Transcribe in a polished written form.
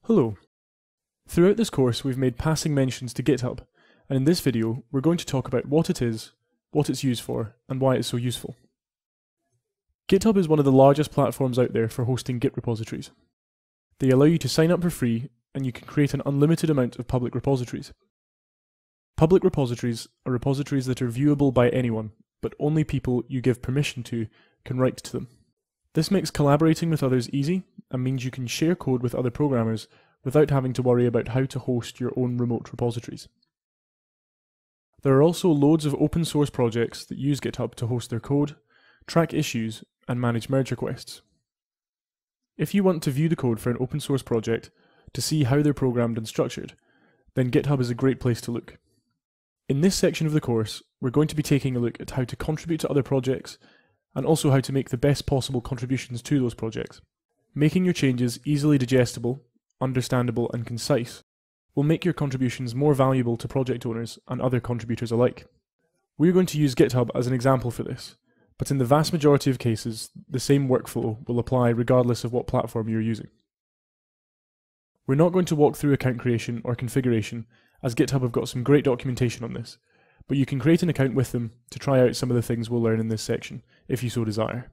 Hello. Throughout this course we've made passing mentions to GitHub, and in this video we're going to talk about what it is, what it's used for, and why it's so useful. GitHub is one of the largest platforms out there for hosting Git repositories. They allow you to sign up for free, and you can create an unlimited amount of public repositories. Public repositories are repositories that are viewable by anyone, but only people you give permission to can write to them. This makes collaborating with others easy, and means you can share code with other programmers without having to worry about how to host your own remote repositories. There are also loads of open source projects that use GitHub to host their code, track issues, and manage merge requests. If you want to view the code for an open source project to see how they're programmed and structured, then GitHub is a great place to look. In this section of the course, we're going to be taking a look at how to contribute to other projects, and also how to make the best possible contributions to those projects. Making your changes easily digestible, understandable, and concise will make your contributions more valuable to project owners and other contributors alike. We're going to use GitHub as an example for this, but in the vast majority of cases, the same workflow will apply regardless of what platform you're using. We're not going to walk through account creation or configuration, as GitHub have got some great documentation on this, but you can create an account with them to try out some of the things we'll learn in this section, if you so desire.